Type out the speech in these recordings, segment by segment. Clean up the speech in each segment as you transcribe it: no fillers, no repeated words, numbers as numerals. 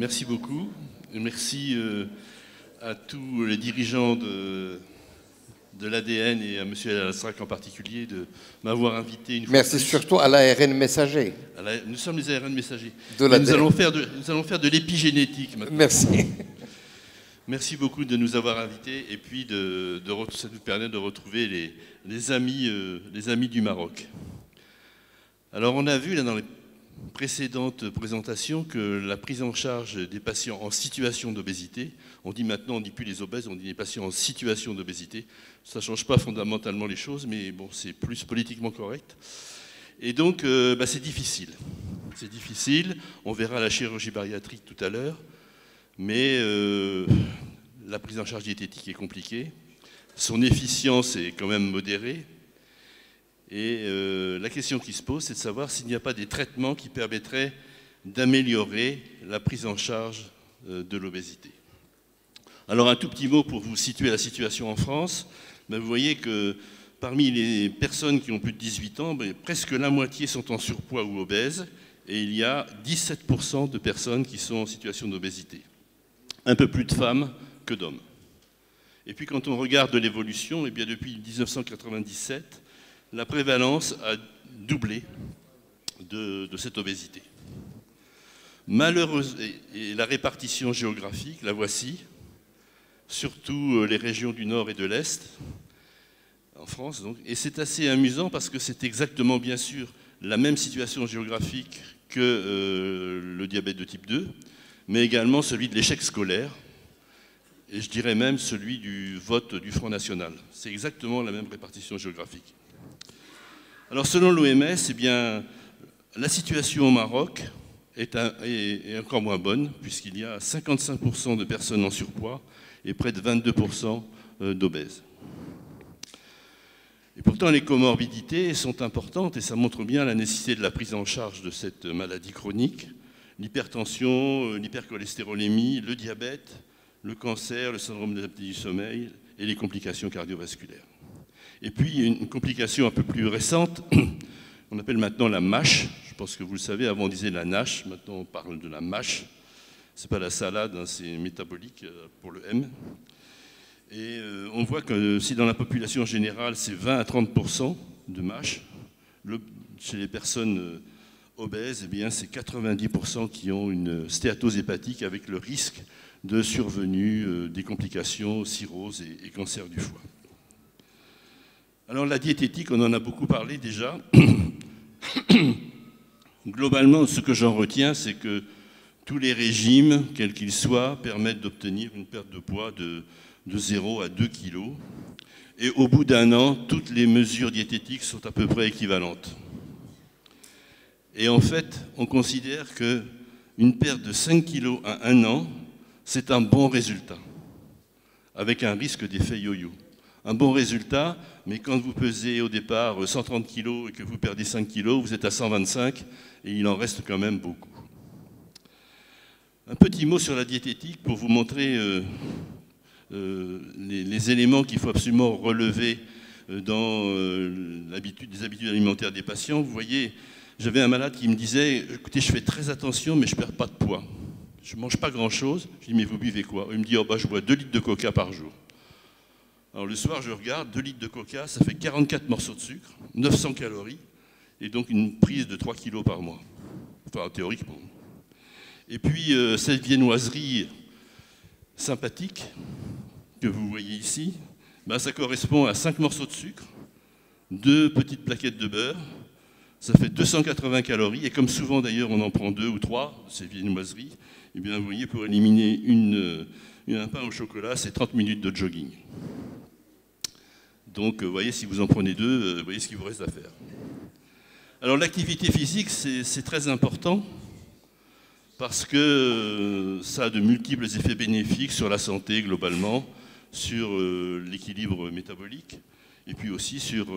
Merci beaucoup. Merci à tous les dirigeants de l'ADN et à M. El Astrac en particulier de m'avoir invité une fois. Merci surtout à l'ARN messager. Nous sommes les ARN messagers. Nous allons faire de l'épigénétique maintenant. Merci. Merci beaucoup de nous avoir invités et puis ça nous permet de retrouver les amis du Maroc. Alors on a vu là dans les précédentes présentations que la prise en charge des patients en situation d'obésité, on dit plus les obèses, on dit les patients en situation d'obésité. Ça ne change pas fondamentalement les choses, mais bon, c'est plus politiquement correct. Et donc, c'est difficile. C'est difficile. On verra la chirurgie bariatrique tout à l'heure. Mais la prise en charge diététique est compliquée. Son efficience est quand même modérée. Et la question qui se pose, c'est de savoir s'il n'y a pas des traitements qui permettraient d'améliorer la prise en charge de l'obésité. Alors un tout petit mot pour vous situer la situation en France. Vous voyez que parmi les personnes qui ont plus de 18 ans, presque la moitié sont en surpoids ou obèses. Et il y a 17% de personnes qui sont en situation d'obésité. Un peu plus de femmes que d'hommes. Et puis quand on regarde l'évolution, depuis 1997, la prévalence a doublé de cette obésité. Malheureusement, et la répartition géographique, la voici, surtout les régions du Nord et de l'Est, en France donc. Et c'est assez amusant parce que c'est exactement, bien sûr, la même situation géographique que le diabète de type 2, mais également celui de l'échec scolaire, et je dirais même celui du vote du Front National. C'est exactement la même répartition géographique. Alors selon l'OMS, la situation au Maroc est encore moins bonne, puisqu'il y a 55% de personnes en surpoids et près de 22% d'obèses. Et pourtant, les comorbidités sont importantes et ça montre bien la nécessité de la prise en charge de cette maladie chronique. L'hypertension, l'hypercholestérolémie, le diabète, le cancer, le syndrome de l'apnée du sommeil et les complications cardiovasculaires. Et puis, une complication un peu plus récente, on appelle maintenant la MASH. Je pense que vous le savez, avant on disait la NASH, maintenant on parle de la MASH. Ce n'est pas la salade, hein, c'est métabolique pour le M. Et on voit que si dans la population générale, c'est 20 à 30% de MASH, chez les personnes obèses, c'est 90% qui ont une stéatose hépatique avec le risque de survenue des complications, cirrhose et cancer du foie. Alors la diététique, on en a beaucoup parlé déjà. Globalement, ce que j'en retiens, c'est que tous les régimes, quels qu'ils soient, permettent d'obtenir une perte de poids de 0 à 2 kg. Et au bout d'un an, toutes les mesures diététiques sont à peu près équivalentes. Et en fait, on considère qu'une perte de 5 kg à 1 an, c'est un bon résultat, avec un risque d'effet yo-yo. Un bon résultat, mais quand vous pesez au départ 130 kg et que vous perdez 5 kg, vous êtes à 125 et il en reste quand même beaucoup. Un petit mot sur la diététique pour vous montrer les éléments qu'il faut absolument relever dans les habitudes alimentaires des patients. Vous voyez, j'avais un malade qui me disait « Écoutez, je fais très attention, mais je ne perds pas de poids. Je ne mange pas grand-chose. » Je lui dis « Mais vous buvez quoi ?» Il me dit « Je bois 2 litres de coca par jour. » Alors le soir, je regarde, 2 litres de coca, ça fait 44 morceaux de sucre, 900 calories, et donc une prise de 3 kilos par mois. Enfin, théoriquement. Et puis, cette viennoiserie sympathique que vous voyez ici, ça correspond à 5 morceaux de sucre, 2 petites plaquettes de beurre, ça fait 280 calories, et comme souvent d'ailleurs on en prend 2 ou 3, ces viennoiseries, et bien vous voyez, pour éliminer un pain au chocolat, c'est 30 minutes de jogging. Donc, vous voyez, si vous en prenez 2, vous voyez ce qu'il vous reste à faire. Alors, l'activité physique, c'est très important parce que ça a de multiples effets bénéfiques sur la santé globalement, sur l'équilibre métabolique et puis aussi sur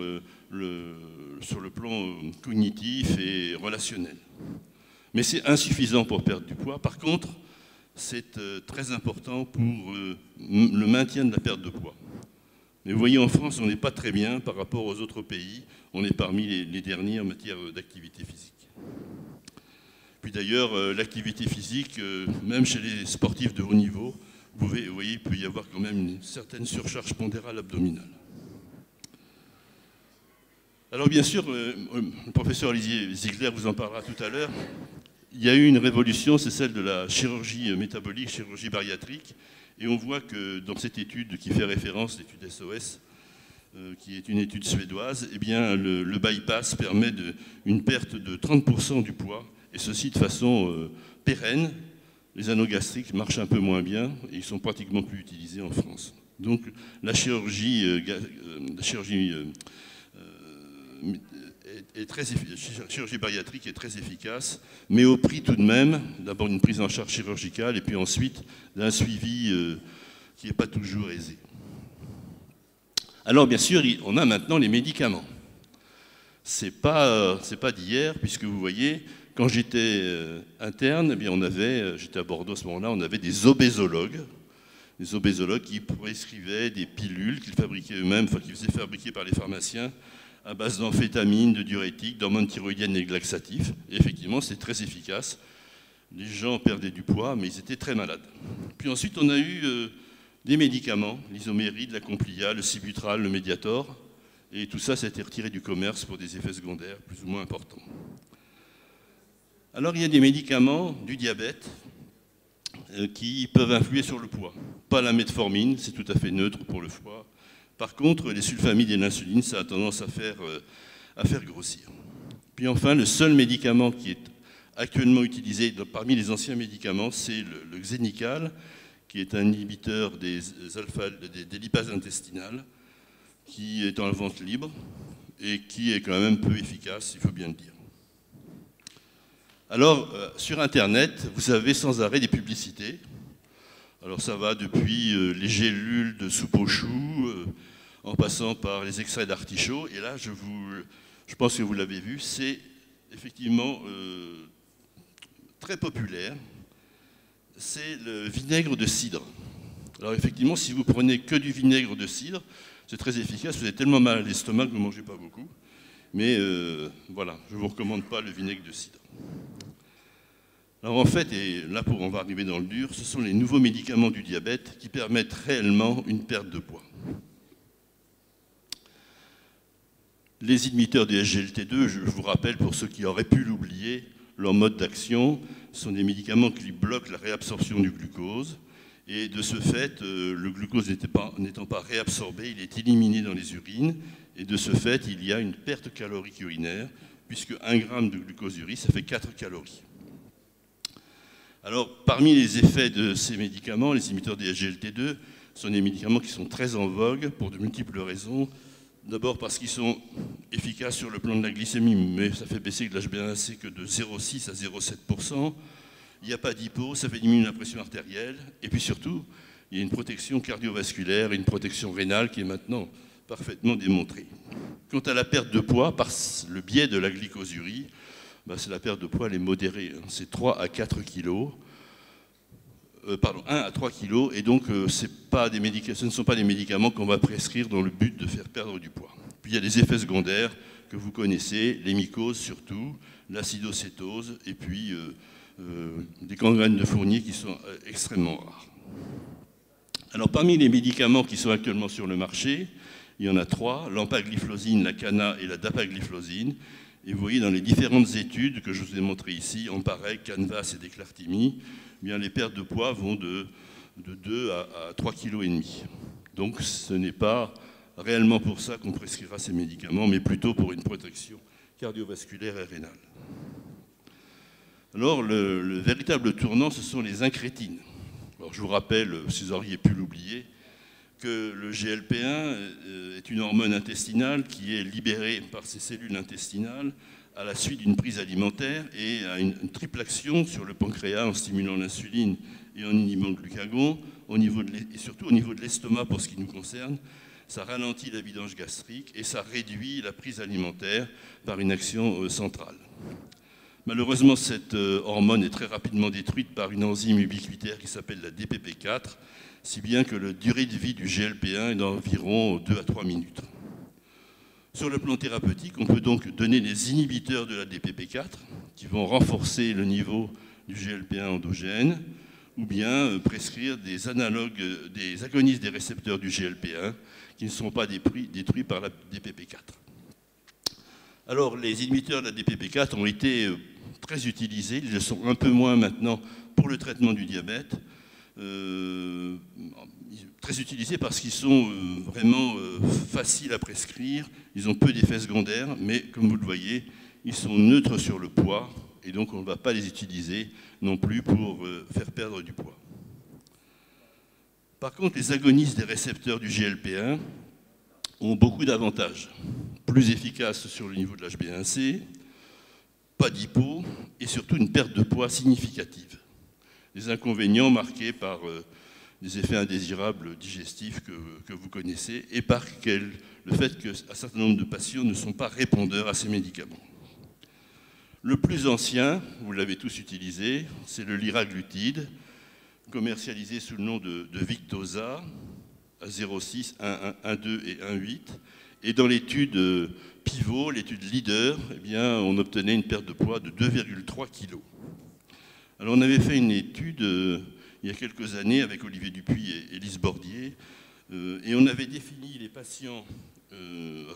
le plan cognitif et relationnel. Mais c'est insuffisant pour perdre du poids. Par contre, c'est très important pour le maintien de la perte de poids. Mais vous voyez, en France, on n'est pas très bien par rapport aux autres pays. On est parmi les derniers en matière d'activité physique. Puis d'ailleurs, l'activité physique, même chez les sportifs de haut niveau, vous voyez, il peut y avoir quand même une certaine surcharge pondérale abdominale. Alors bien sûr, le professeur Olivier Ziegler vous en parlera tout à l'heure. Il y a eu une révolution, c'est celle de la chirurgie métabolique, chirurgie bariatrique. Et on voit que dans cette étude qui fait référence, l'étude SOS, qui est une étude suédoise, eh bien, le bypass permet une perte de 30% du poids, et ceci de façon pérenne. Les anneaux gastriques marchent un peu moins bien, et ils sont pratiquement plus utilisés en France. Donc la chirurgie bariatrique est très efficace, mais au prix tout de même, d'abord une prise en charge chirurgicale, et puis ensuite d'un suivi qui n'est pas toujours aisé. Alors bien sûr, on a maintenant les médicaments. C'est pas d'hier, puisque vous voyez, quand j'étais interne, eh bien j'étais à Bordeaux à ce moment-là, on avait des obésologues qui prescrivaient des pilules qu'ils fabriquaient eux-mêmes, enfin qu'ils faisaient fabriquer par les pharmaciens, à base d'amphétamines, de diurétiques, d'hormones thyroïdiennes et de laxatifs. Et effectivement, c'est très efficace. Les gens perdaient du poids, mais ils étaient très malades. Puis ensuite, on a eu des médicaments, l'isoméride, la Complia, le Sibutral, le Mediator. Et tout ça, ça a été retiré du commerce pour des effets secondaires plus ou moins importants. Alors, il y a des médicaments du diabète qui peuvent influer sur le poids. Pas la metformine, c'est tout à fait neutre pour le foie. Par contre, les sulfamides et l'insuline, ça a tendance à faire grossir. Puis enfin, le seul médicament qui est actuellement utilisé parmi les anciens médicaments, c'est le Xénical, qui est un inhibiteur des lipases intestinales, qui est en vente libre et qui est quand même peu efficace, il faut bien le dire. Alors, sur Internet, vous avez sans arrêt des publicités. Alors ça va depuis les gélules de soupe aux choux, en passant par les extraits d'artichaut. Et là, je pense que vous l'avez vu, c'est effectivement très populaire. C'est le vinaigre de cidre. Alors effectivement, si vous prenez que du vinaigre de cidre, c'est très efficace. Vous avez tellement mal à l'estomac que vous ne mangez pas beaucoup. Mais voilà, je ne vous recommande pas le vinaigre de cidre. Alors en fait, et là on va arriver dans le dur, ce sont les nouveaux médicaments du diabète qui permettent réellement une perte de poids. Les inhibiteurs du SGLT2, je vous rappelle pour ceux qui auraient pu l'oublier, leur mode d'action sont des médicaments qui bloquent la réabsorption du glucose. Et de ce fait, le glucose n'étant pas réabsorbé, il est éliminé dans les urines. Et de ce fait, il y a une perte calorique urinaire, puisque 1 gramme de glucose urique, ça fait 4 calories. Alors, parmi les effets de ces médicaments, les inhibiteurs des SGLT2 sont des médicaments qui sont très en vogue pour de multiples raisons. D'abord parce qu'ils sont efficaces sur le plan de la glycémie, mais ça fait baisser l'HbA1c que de 0,6 à 0,7%. Il n'y a pas d'hypo, ça fait diminuer la pression artérielle. Et puis surtout, il y a une protection cardiovasculaire et une protection rénale qui est maintenant parfaitement démontrée. Quant à la perte de poids, par le biais de la glycosurie, c'est la perte de poids, elle est modérée. C'est 3 à 4 kilos. 1 à 3 kilos. Et donc, ce ne sont pas des médicaments qu'on va prescrire dans le but de faire perdre du poids. Puis il y a des effets secondaires que vous connaissez, les mycoses surtout, l'acidocétose, et puis des gangrènes de Fournier qui sont extrêmement rares. Alors, parmi les médicaments qui sont actuellement sur le marché, il y en a 3, l'empagliflozine, la cana et la dapagliflozine. Et vous voyez dans les différentes études que je vous ai montrées ici, Amparec, Canvas et Déclartimi, eh bien les pertes de poids vont de 2 à 3,5 kg. Donc ce n'est pas réellement pour ça qu'on prescrira ces médicaments, mais plutôt pour une protection cardiovasculaire et rénale. Alors le véritable tournant, ce sont les incrétines. Alors je vous rappelle, si vous auriez pu l'oublier, que le GLP-1 est une hormone intestinale qui est libérée par ces cellules intestinales à la suite d'une prise alimentaire et a une triple action sur le pancréas en stimulant l'insuline et en inhibant le glucagon, et surtout au niveau de l'estomac pour ce qui nous concerne. Ça ralentit la vidange gastrique et ça réduit la prise alimentaire par une action centrale. Malheureusement, cette hormone est très rapidement détruite par une enzyme ubiquitaire qui s'appelle la DPP4, si bien que la durée de vie du GLP-1 est d'environ 2 à 3 minutes. Sur le plan thérapeutique, on peut donc donner des inhibiteurs de la DPP4 qui vont renforcer le niveau du GLP1 endogène, ou bien prescrire des analogues, des agonistes des récepteurs du GLP1 qui ne sont pas détruits par la DPP4. Alors, les inhibiteurs de la DPP4 ont été très utilisés, ils le sont un peu moins maintenant pour le traitement du diabète, très utilisés parce qu'ils sont vraiment faciles à prescrire, ils ont peu d'effets secondaires, mais comme vous le voyez, ils sont neutres sur le poids, et donc on ne va pas les utiliser non plus pour faire perdre du poids. Par contre, les agonistes des récepteurs du GLP1 ont beaucoup d'avantages. Plus efficaces sur le niveau de l'HbA1c, pas d'hypo, et surtout une perte de poids significative. Les inconvénients marqués par des effets indésirables digestifs que vous connaissez, et par le fait qu'un certain nombre de patients ne sont pas répondeurs à ces médicaments. Le plus ancien, vous l'avez tous utilisé, c'est le liraglutide, commercialisé sous le nom de Victoza, à 0,6, 1,1, 1,2 et 1,8. Et dans l'étude pivot, l'étude leader, eh bien, on obtenait une perte de poids de 2,3 kg. Alors on avait fait une étude il y a quelques années avec Olivier Dupuis et Lise Bordier, et on avait défini les patients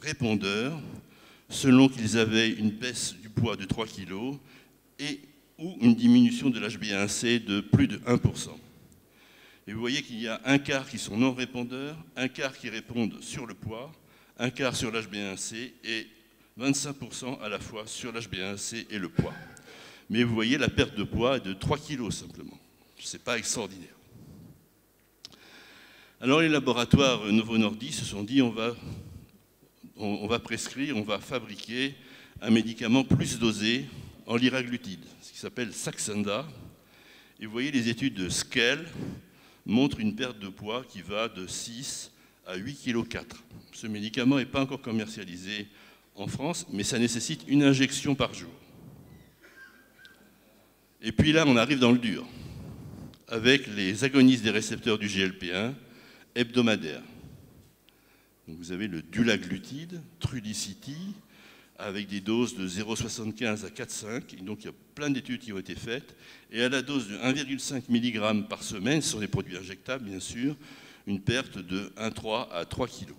répondeurs selon qu'ils avaient une baisse du poids de 3 kg ou une diminution de l'HbA1c de plus de 1%. Et vous voyez qu'il y a un quart qui sont non répondeurs, un quart qui répondent sur le poids, un quart sur l'HbA1c et 25% à la fois sur l'HbA1c et le poids. Mais vous voyez, la perte de poids est de 3 kg simplement. Ce n'est pas extraordinaire. Alors les laboratoires Novo Nordisk se sont dit on va prescrire, on va fabriquer un médicament plus dosé en liraglutide, ce qui s'appelle Saxenda. Et vous voyez, les études de Scale montrent une perte de poids qui va de 6 à 8,4 kg. Ce médicament n'est pas encore commercialisé en France, mais ça nécessite une injection par jour. Et puis là, on arrive dans le dur, avec les agonistes des récepteurs du GLP1 hebdomadaires. Donc vous avez le dulaglutide, Trulicity, avec des doses de 0,75 à 4,5. Donc il y a plein d'études qui ont été faites. Et à la dose de 1,5 mg par semaine, ce sont des produits injectables bien sûr, une perte de 1,3 à 3 kg.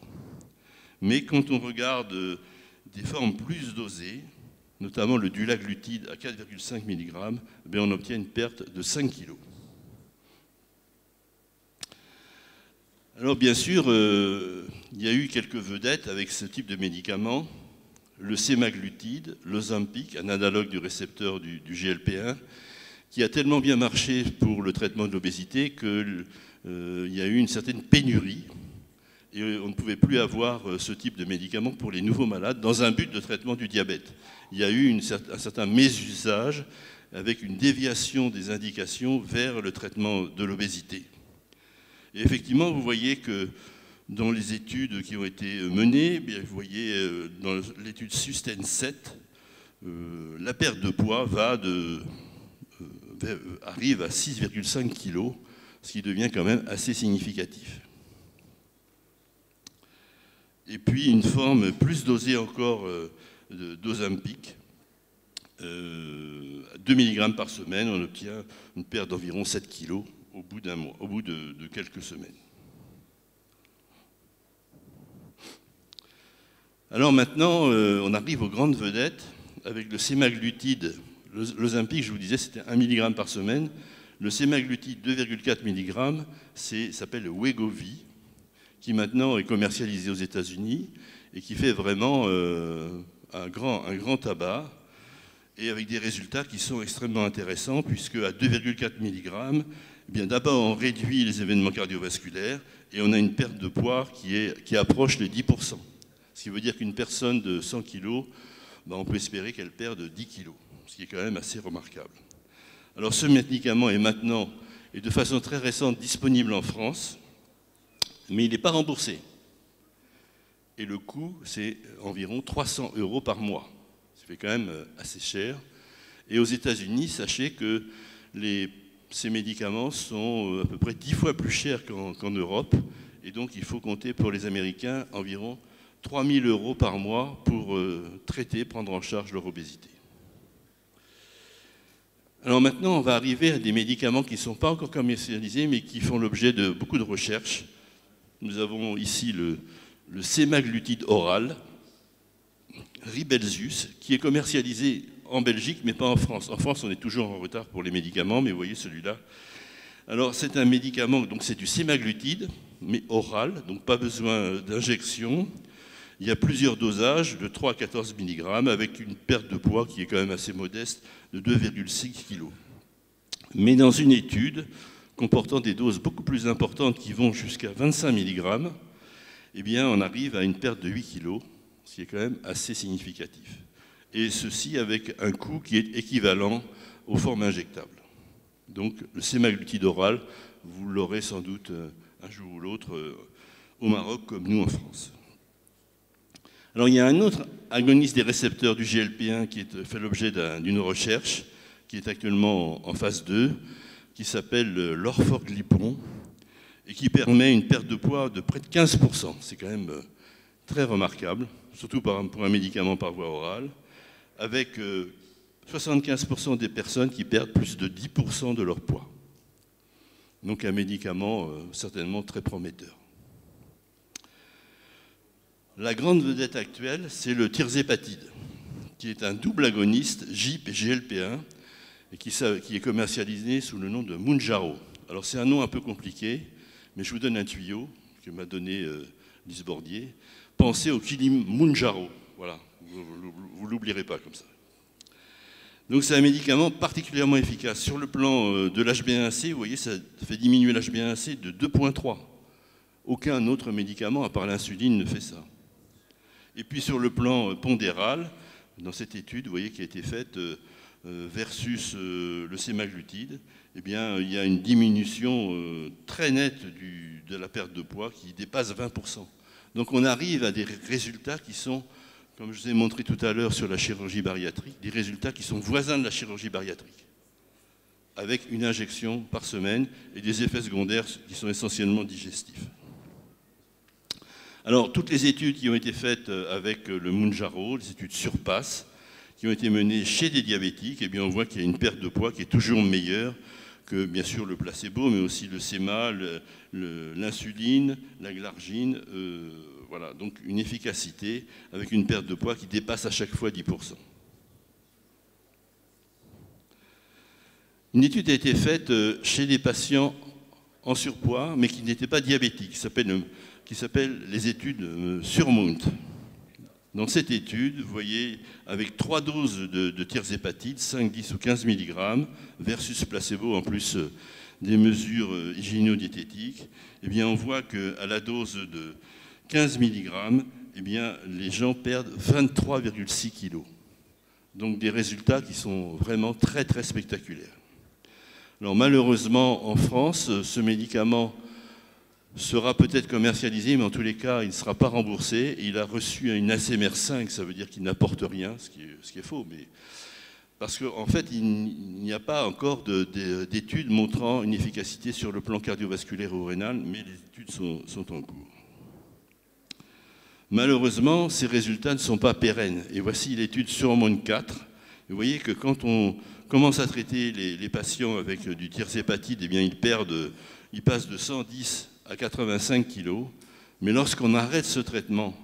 Mais quand on regarde des formes plus dosées, notamment le dulaglutide à 4,5 mg, on obtient une perte de 5 kg. Alors bien sûr, il y a eu quelques vedettes avec ce type de médicament. Le sémaglutide, l'Ozempic, un analogue du récepteur du GLP1, qui a tellement bien marché pour le traitement de l'obésité qu'il y a eu une certaine pénurie et on ne pouvait plus avoir ce type de médicament pour les nouveaux malades dans un but de traitement du diabète. Il y a eu un certain mésusage avec une déviation des indications vers le traitement de l'obésité. Et effectivement, vous voyez que dans les études qui ont été menées, vous voyez dans l'étude SUSTAIN 7, la perte de poids arrive à 6,5 kg, ce qui devient quand même assez significatif. Et puis une forme plus dosée encore d'Ozempic, 2 mg par semaine, on obtient une perte d'environ 7 kg au bout d'un mois, au bout de quelques semaines. Alors maintenant, on arrive aux grandes vedettes avec le sémaglutide. L'Ozempic, je vous disais, c'était 1 mg par semaine. Le sémaglutide, 2,4 mg, s'appelle le Wegovy, qui maintenant est commercialisé aux États-Unis et qui fait vraiment un grand tabac, et avec des résultats qui sont extrêmement intéressants, puisque à 2,4 mg, d'abord on réduit les événements cardiovasculaires et on a une perte de poids qui approche les 10%. Ce qui veut dire qu'une personne de 100 kg, on peut espérer qu'elle perde 10 kg, ce qui est quand même assez remarquable. Alors ce médicament est maintenant, et de façon très récente, disponible en France, mais il n'est pas remboursé. Et le coût, c'est environ 300 € par mois. Ça fait quand même assez cher. Et aux États-Unis, sachez que ces médicaments sont à peu près 10 fois plus chers qu'en Europe. Et donc, il faut compter pour les Américains environ 3 000 € par mois pour traiter, prendre en charge leur obésité. Alors maintenant, on va arriver à des médicaments qui ne sont pas encore commercialisés, mais qui font l'objet de beaucoup de recherches. Nous avons ici le sémaglutide oral, Rybelsus, qui est commercialisé en Belgique, mais pas en France. En France, on est toujours en retard pour les médicaments, mais vous voyez celui-là. Alors, c'est un médicament, donc c'est du sémaglutide, mais oral, donc pas besoin d'injection. Il y a plusieurs dosages, de 3 à 14 mg, avec une perte de poids qui est quand même assez modeste, de 2,6 kg. Mais dans une étude comportant des doses beaucoup plus importantes qui vont jusqu'à 25 mg, eh bien, on arrive à une perte de 8 kg, ce qui est quand même assez significatif. Et ceci avec un coût qui est équivalent aux formes injectables. Donc le sémaglutide oral, vous l'aurez sans doute un jour ou l'autre au Maroc comme nous en France. Alors il y a un autre agoniste des récepteurs du GLP-1 qui fait l'objet d'une recherche qui est actuellement en phase 2, qui s'appelle l'orforglipron et qui permet une perte de poids de près de 15%. C'est quand même très remarquable, surtout pour un médicament par voie orale, avec 75% des personnes qui perdent plus de 10% de leur poids. Donc un médicament certainement très prometteur. La grande vedette actuelle, c'est le tirzépatide, qui est un double agoniste GIP et GLP-1, et qui est commercialisé sous le nom de Mounjaro. Alors c'est un nom un peu compliqué, mais je vous donne un tuyau que m'a donné Lise Bordier. Pensez au Kilimanjaro, voilà, vous ne l'oublierez pas comme ça. Donc c'est un médicament particulièrement efficace. Sur le plan de l'HbA1c, vous voyez, ça fait diminuer l'HbA1c de 2,3. Aucun autre médicament, à part l'insuline, ne fait ça. Et puis sur le plan pondéral, dans cette étude, vous voyez, qui a été faite versus le sémaglutide, eh bien, il y a une diminution très nette de la perte de poids qui dépasse 20%. Donc on arrive à des résultats qui sont, comme je vous ai montré tout à l'heure sur la chirurgie bariatrique, des résultats qui sont voisins de la chirurgie bariatrique, avec une injection par semaine et des effets secondaires qui sont essentiellement digestifs. Alors, toutes les études qui ont été faites avec le Mounjaro, les études SURPASS, qui ont été menées chez des diabétiques, eh bien, on voit qu'il y a une perte de poids qui est toujours meilleure que, bien sûr, le placebo, mais aussi le séma, l'insuline, la glargine. Voilà, donc une efficacité avec une perte de poids qui dépasse à chaque fois 10%. Une étude a été faite chez des patients en surpoids, mais qui n'étaient pas diabétiques, qui s'appelle les études SURMOUNT. Dans cette étude, vous voyez, avec 3 doses de tirzépatide, 5, 10 ou 15 mg, versus placebo, en plus des mesures hygiéno-diététiques, eh bien, on voit qu'à la dose de 15 mg, eh bien, les gens perdent 23,6 kg. Donc des résultats qui sont vraiment très, très spectaculaires. Alors malheureusement, en France, ce médicament sera peut-être commercialisé, mais en tous les cas, il ne sera pas remboursé. Il a reçu une ACMR 5, ça veut dire qu'il n'apporte rien, ce qui est faux. Mais parce qu'en fait, il n'y a pas encore d'études montrant une efficacité sur le plan cardiovasculaire ou rénal, mais les études sont en cours. Malheureusement, ces résultats ne sont pas pérennes. Et voici l'étude SURMOUNT 4. Vous voyez que quand on commence à traiter les patients avec du tirzépatide, eh bien, ils passent de 110 à 85 kg, mais lorsqu'on arrête ce traitement,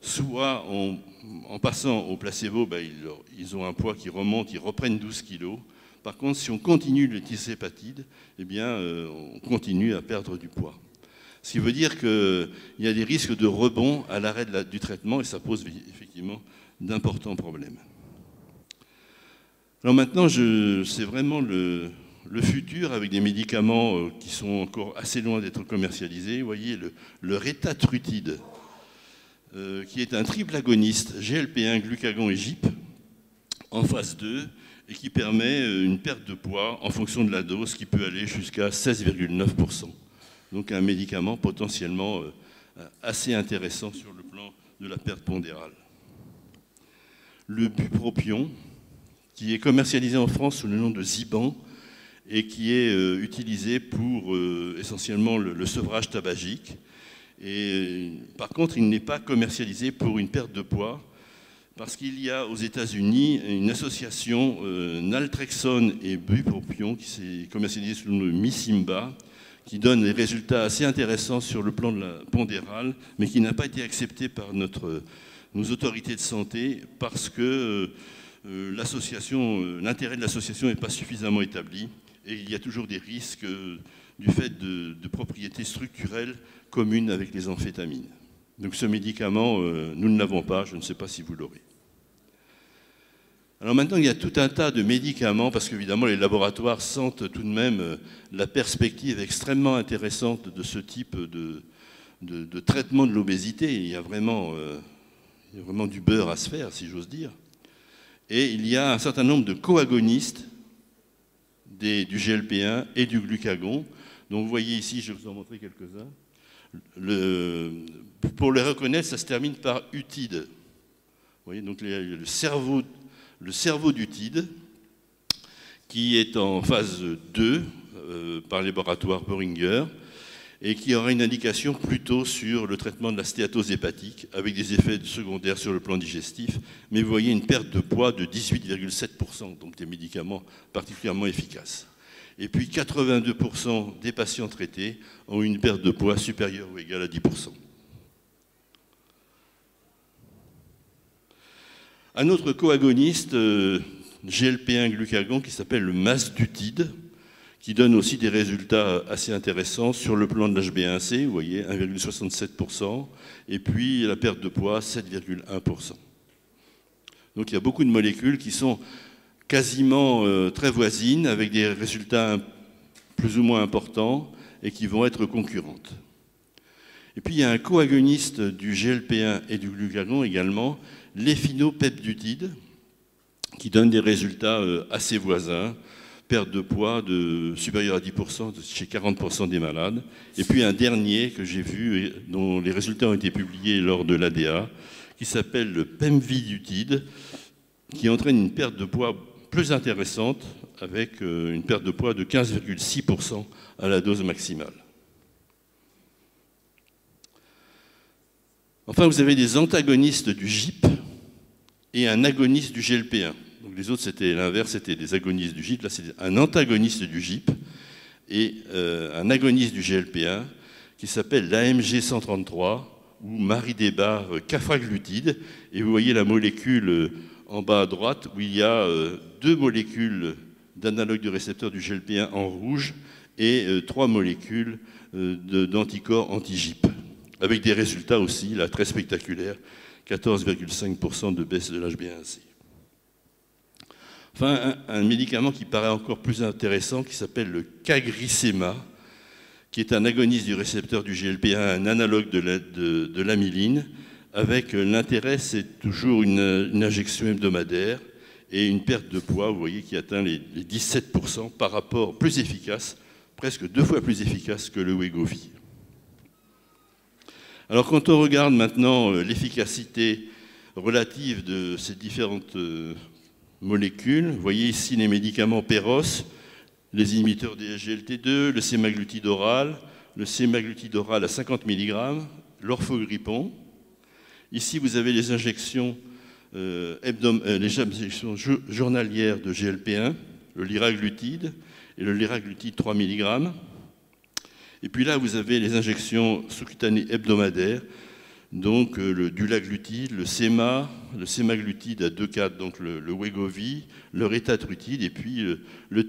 soit en passant au placebo, ben, ils ont un poids qui remonte, ils reprennent 12 kg. Par contre, si on continue le tirzépatide, eh bien, on continue à perdre du poids. Ce qui veut dire qu'il y a des risques de rebond à l'arrêt du traitement et ça pose effectivement d'importants problèmes. Alors maintenant, c'est vraiment le futur avec des médicaments qui sont encore assez loin d'être commercialisés. Vous voyez le rétatrutide, qui est un triple agoniste GLP-1, glucagon et GIP, en phase 2, et qui permet une perte de poids en fonction de la dose qui peut aller jusqu'à 16,9%. Donc un médicament potentiellement assez intéressant sur le plan de la perte pondérale. Le bupropion, qui est commercialisé en France sous le nom de Ziban, et qui est utilisé pour essentiellement le sevrage tabagique. Et par contre, il n'est pas commercialisé pour une perte de poids, parce qu'il y a aux États-Unis une association naltrexone et bupropion qui s'est commercialisée sous le nom de Missimba, qui donne des résultats assez intéressants sur le plan de la pondérale, mais qui n'a pas été accepté par nos autorités de santé parce que l'intérêt de l'association n'est pas suffisamment établi et il y a toujours des risques du fait de propriétés structurelles communes avec les amphétamines. Donc ce médicament, nous ne l'avons pas, je ne sais pas si vous l'aurez. Alors maintenant, il y a tout un tas de médicaments, parce qu'évidemment, les laboratoires sentent tout de même la perspective extrêmement intéressante de ce type de traitement de l'obésité. Il y a vraiment du beurre à se faire, si j'ose dire. Et il y a un certain nombre de coagonistes du GLP-1 et du glucagon. Donc vous voyez ici, je vais vous en montrer quelques-uns. Pour les reconnaître, ça se termine par utide. Vous voyez, donc le cerveau d'utide, qui est en phase 2 par les laboratoires Boehringer, et qui aura une indication plutôt sur le traitement de la stéatose hépatique, avec des effets secondaires sur le plan digestif. Mais vous voyez une perte de poids de 18,7%, donc des médicaments particulièrement efficaces. Et puis 82% des patients traités ont une perte de poids supérieure ou égale à 10%. Un autre coagoniste, GLP-1 glucagon, qui s'appelle le masdutide, qui donne aussi des résultats assez intéressants sur le plan de l'HbA1c, vous voyez, 1,67%, et puis la perte de poids, 7,1%. Donc il y a beaucoup de molécules qui sont quasiment très voisines, avec des résultats plus ou moins importants, et qui vont être concurrentes. Et puis il y a un coagoniste du GLP-1 et du glucagon également, l'éphinopeptutide, qui donne des résultats assez voisins, perte de poids supérieure à 10% chez 40% des malades. Et puis un dernier que j'ai vu, dont les résultats ont été publiés lors de l'ADA, qui s'appelle le pemvidutide, qui entraîne une perte de poids plus intéressante, avec une perte de poids de 15,6% à la dose maximale. Enfin, vous avez des antagonistes du GIP et un agoniste du GLP-1. Donc les autres, c'était l'inverse, c'était des agonistes du GIP. Là, c'est un antagoniste du GIP et un agoniste du GLP-1 qui s'appelle l'AMG 133 ou maridébar cafraglutide. Et vous voyez la molécule en bas à droite où il y a deux molécules d'analogue du récepteur du GLP-1 en rouge et trois molécules d'anticorps anti-GIP, avec des résultats aussi là, très spectaculaires, 14,5% de baisse de l'HbA1c. Enfin, un médicament qui paraît encore plus intéressant, qui s'appelle le CagriSema, qui est un agoniste du récepteur du GLP-1, un analogue de l'amyline, avec l'intérêt, c'est toujours une injection hebdomadaire et une perte de poids, vous voyez, qui atteint les 17% par rapport, plus efficace, presque 2 fois plus efficace que le Wegovy. Alors quand on regarde maintenant l'efficacité relative de ces différentes molécules, vous voyez ici les médicaments Péros, les inhibiteurs des SGLT2, le sémaglutide oral à 50 mg, l'orphogrippon. Ici, vous avez les injections, journalières de GLP-1, le liraglutide et le liraglutide 3 mg. Et puis là, vous avez les injections sous-cutanées hebdomadaires, donc le dulaglutide, le sémaglutide à 2,4, donc le Wegovy, le rétatrutide, et puis le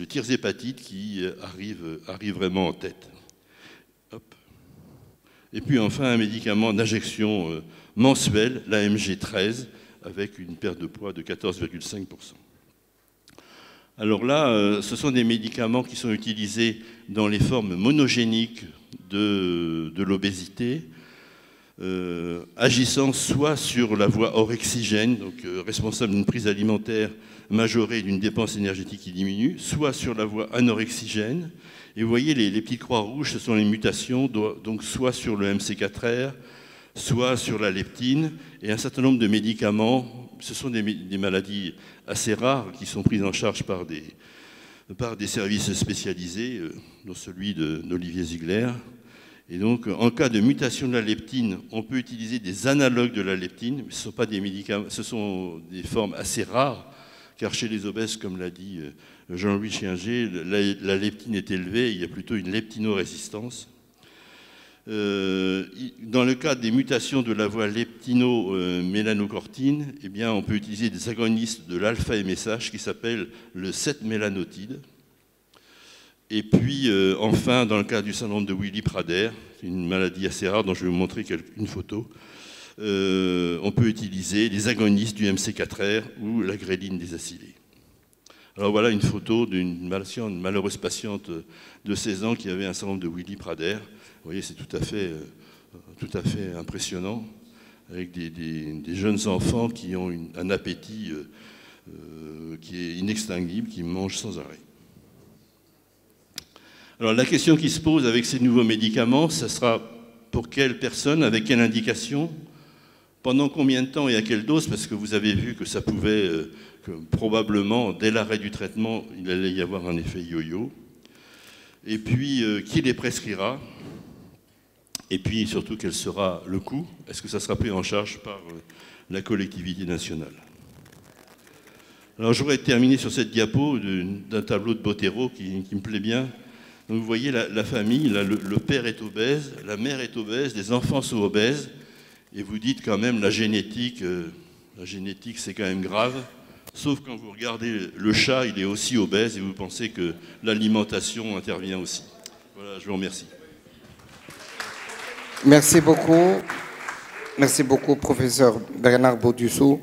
tirzépatide qui arrive vraiment en tête. Hop. Et puis enfin un médicament d'injection mensuelle, l'AMG 13, avec une perte de poids de 14,5%. Alors là, ce sont des médicaments qui sont utilisés dans les formes monogéniques de l'obésité, agissant soit sur la voie orexigène, donc responsable d'une prise alimentaire majorée et d'une dépense énergétique qui diminue, soit sur la voie anorexigène. Et vous voyez, les petites croix rouges, ce sont les mutations, donc soit sur le MC4R, soit sur la leptine, et un certain nombre de médicaments. Ce sont des maladies assez rares qui sont prises en charge par des services spécialisés, dont celui d'Olivier Ziegler. Et donc, en cas de mutation de la leptine, on peut utiliser des analogues de la leptine, mais ce ne sont pas des médicaments, ce sont des formes assez rares, car chez les obèses, comme l'a dit Jean-Louis Chinger, la leptine est élevée, il y a plutôt une leptinorésistance. Dans le cas des mutations de la voie leptino-mélanocortine, eh bien, on peut utiliser des agonistes de l'alpha-MSH qui s'appellent le 7-mélanotide. Et puis, enfin, dans le cas du syndrome de Willy-Prader, une maladie assez rare dont je vais vous montrer une photo, on peut utiliser les agonistes du MC4R ou la gréline des acylés. Alors voilà une photo d'une malheureuse patiente de 16 ans qui avait un syndrome de Willy-Prader. Vous voyez, c'est tout à fait impressionnant, avec des jeunes enfants qui ont un appétit qui est inextinguible, qui mangent sans arrêt. Alors la question qui se pose avec ces nouveaux médicaments, ça sera pour quelles personnes, avec quelle indication, pendant combien de temps et à quelle dose, parce que vous avez vu que ça pouvait, que probablement, dès l'arrêt du traitement, il allait y avoir un effet yo-yo. Et puis, qui les prescrira? Et puis, surtout, quel sera le coût? Est-ce que ça sera pris en charge par la collectivité nationale? Alors, j'aurais terminé sur cette diapo d'un tableau de Bottero qui me plaît bien. Donc, vous voyez la famille, là, le père est obèse, la mère est obèse, les enfants sont obèses, et vous dites quand même la génétique c'est quand même grave, sauf quand vous regardez le chat, il est aussi obèse, et vous pensez que l'alimentation intervient aussi. Voilà, je vous remercie. Merci beaucoup. Merci beaucoup, professeur Bernard Baudussou.